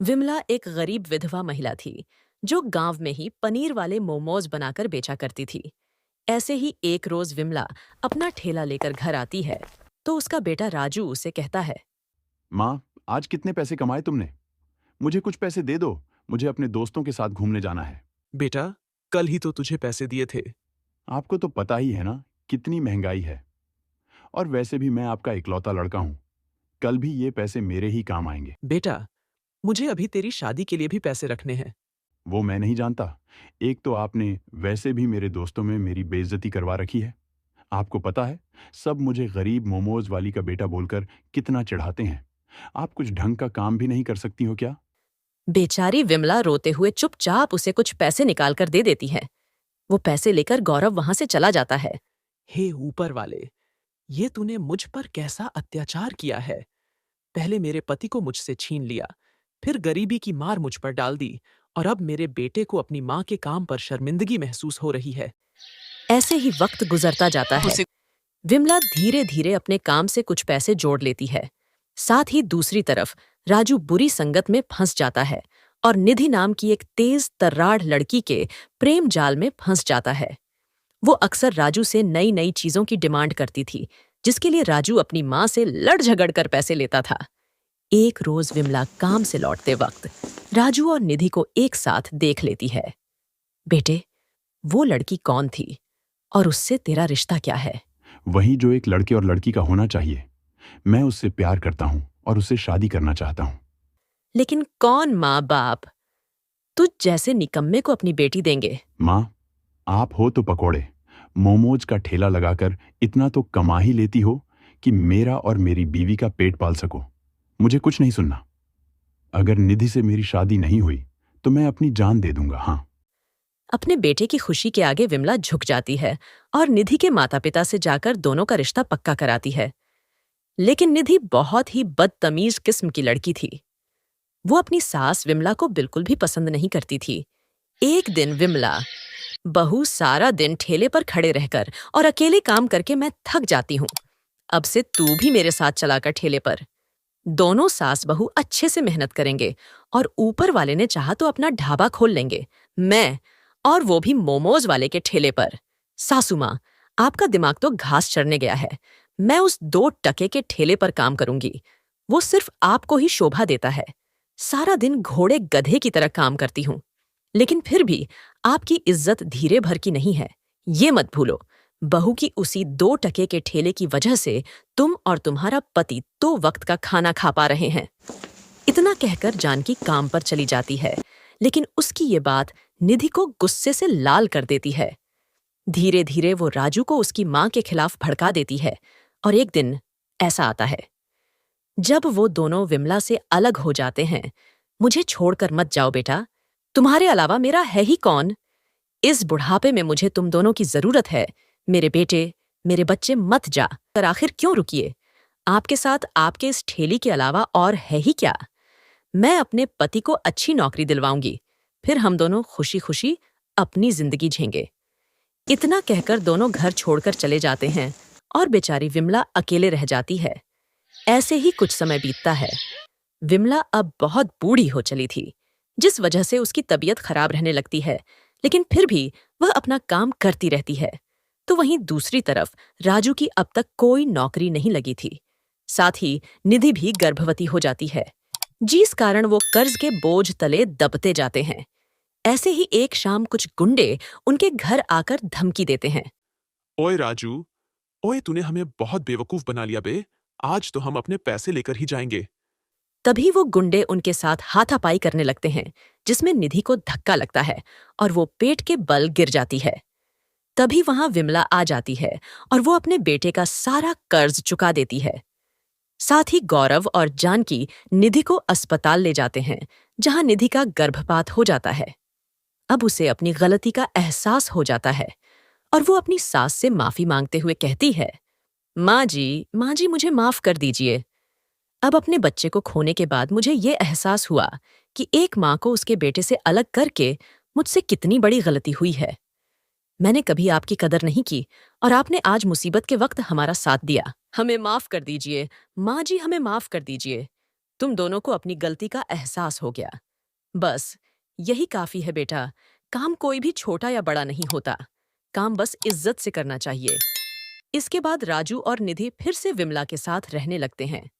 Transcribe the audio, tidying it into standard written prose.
विमला एक गरीब विधवा महिला थी जो गांव में ही पनीर वाले मोमोज बनाकर बेचा करती थी। ऐसे ही एक रोज विमला अपना ठेला लेकर घर आती है तो उसका बेटा राजू उसे कहता है। माँ, आज कितने पैसे कमाए तुमने? मुझे कुछ पैसे दे दो। मुझे अपने दोस्तों के साथ घूमने जाना है। बेटा, कल ही तो तुझे पैसे दिए थे। आपको तो पता ही है ना कितनी महंगाई है। और वैसे भी मैं आपका इकलौता लड़का हूँ। कल भी ये पैसे मेरे ही काम आएंगे। बेटा, मुझे अभी तेरी शादी के लिए भी पैसे रखने हैं। वो मैं नहीं जानता। एक तो आपने वैसे भी मेरे दोस्तों में मेरी बेइज्जती करवा रखी है। आपको पता है, सब मुझे गरीब मोमोज वाली का बेटा बोलकर कितना चिढ़ाते हैं। आप कुछ ढंग का काम भी नहीं कर सकती हो क्या? बेचारी विमला रोते हुए चुपचाप उसे कुछ पैसे निकाल कर दे देती है। वो पैसे लेकर गौरव वहां से चला जाता है। हे ऊपर वाले, ये तूने मुझ पर कैसा अत्याचार किया है। पहले मेरे पति को मुझसे छीन लिया, फिर गरीबी की मार मुझ पर डाल दी, और अब मेरे बेटे को अपनी माँ के काम पर शर्मिंदगी महसूस हो रही है। ऐसे ही वक्त गुजरता जाता है। विमला धीरे धीरे अपने काम से कुछ पैसे जोड़ लेती है। साथ ही दूसरी तरफ राजू बुरी संगत में फंस जाता है और निधि नाम की एक तेज तर्राड़ लड़की के प्रेम जाल में फंस जाता है। वो अक्सर राजू से नई नई चीजों की डिमांड करती थी, जिसके लिए राजू अपनी माँ से लड़ झगड़ कर पैसे लेता था। एक रोज विमला काम से लौटते वक्त राजू और निधि को एक साथ देख लेती है। बेटे, वो लड़की कौन थी और उससे तेरा रिश्ता क्या है? वही जो एक लड़के और लड़की का होना चाहिए। मैं उससे प्यार करता हूँ और उससे शादी करना चाहता हूँ। लेकिन कौन माँ बाप तुझ जैसे निकम्मे को अपनी बेटी देंगे? माँ, आप हो तो पकोड़े, मोमोज का ठेला लगाकर इतना तो कमा ही लेती हो कि मेरा और मेरी बीवी का पेट पाल सको। मुझे कुछ नहीं सुनना। अगर निधि से मेरी शादी नहीं हुई तो मैं अपनी जान दे दूंगा। हाँ। अपने बेटे की खुशी के आगे विमला झुक जाती है और निधि के माता पिता से जाकर दोनों का रिश्ता पक्का कराती है। लेकिन निधि बहुत ही बदतमीज किस्म की लड़की थी। वो अपनी सास विमला को बिल्कुल भी पसंद नहीं करती थी। एक दिन विमला, बहू सारा दिन ठेले पर खड़े रहकर और अकेले काम करके मैं थक जाती हूँ। अब से तू भी मेरे साथ चलाकर ठेले पर। दोनों सास बहू अच्छे से मेहनत करेंगे और ऊपर वाले ने चाहा तो अपना ढाबा खोल लेंगे। मैं, और वो भी मोमोज वाले के ठेले पर। सासू माँ, आपका दिमाग तो घास चढ़ने गया है। मैं उस 2 टके के ठेले पर काम करूंगी। वो सिर्फ आपको ही शोभा देता है। सारा दिन घोड़े गधे की तरह काम करती हूँ, लेकिन फिर भी आपकी इज्जत धीरे भर की नहीं है, ये मत भूलो। बहू की उसी 2 टके के ठेले की वजह से तुम और तुम्हारा पति 2 वक्त का खाना खा पा रहे हैं। इतना कहकर जानकी काम पर चली जाती है, लेकिन उसकी ये बात निधि को गुस्से से लाल कर देती है। धीरे धीरे वो राजू को उसकी माँ के खिलाफ भड़का देती है और एक दिन ऐसा आता है जब वो दोनों विमला से अलग हो जाते हैं। मुझे छोड़कर मत जाओ बेटा, तुम्हारे अलावा मेरा है ही कौन? इस बुढ़ापे में मुझे तुम दोनों की जरूरत है। मेरे बेटे, मेरे बच्चे, मत जा कर आखिर क्यों रुकिए? आपके साथ आपके इस ठेली के अलावा और है ही क्या? मैं अपने पति को अच्छी नौकरी दिलवाऊंगी, फिर हम दोनों खुशी खुशी अपनी जिंदगी झेंगे। इतना कहकर दोनों घर छोड़कर चले जाते हैं और बेचारी विमला अकेले रह जाती है। ऐसे ही कुछ समय बीतता है। विमला अब बहुत बूढ़ी हो चली थी, जिस वजह से उसकी तबीयत खराब रहने लगती है, लेकिन फिर भी वह अपना काम करती रहती है। तो वहीं दूसरी तरफ राजू की अब तक कोई नौकरी नहीं लगी थी। साथ ही निधि भी गर्भवती हो जाती है, जिस कारण वो कर्ज के बोझ तले दबते जाते हैं। ऐसे ही एक शाम कुछ गुंडे उनके घर आकर धमकी देते हैं। ओए राजू, ओए तूने हमें बहुत बेवकूफ बना लिया बे। आज तो हम अपने पैसे लेकर ही जाएंगे। तभी वो गुंडे उनके साथ हाथापाई करने लगते हैं, जिसमें निधि को धक्का लगता है और वो पेट के बल गिर जाती है। तभी वहां विमला आ जाती है और वो अपने बेटे का सारा कर्ज चुका देती है। साथ ही गौरव और जानकी निधि को अस्पताल ले जाते हैं, जहां निधि का गर्भपात हो जाता है। अब उसे अपनी गलती का एहसास हो जाता है और वो अपनी सास से माफी मांगते हुए कहती है, माँ जी मुझे माफ कर दीजिए। अब अपने बच्चे को खोने के बाद मुझे ये एहसास हुआ कि एक माँ को उसके बेटे से अलग करके मुझसे कितनी बड़ी गलती हुई है। मैंने कभी आपकी कदर नहीं की और आपने आज मुसीबत के वक्त हमारा साथ दिया। हमें माफ कर दीजिए, माँ जी, हमें माफ कर दीजिए। तुम दोनों को अपनी गलती का एहसास हो गया। बस यही काफी है बेटा। काम कोई भी छोटा या बड़ा नहीं होता। काम बस इज्जत से करना चाहिए। इसके बाद राजू और निधि फिर से विमला के साथ रहने लगते हैं।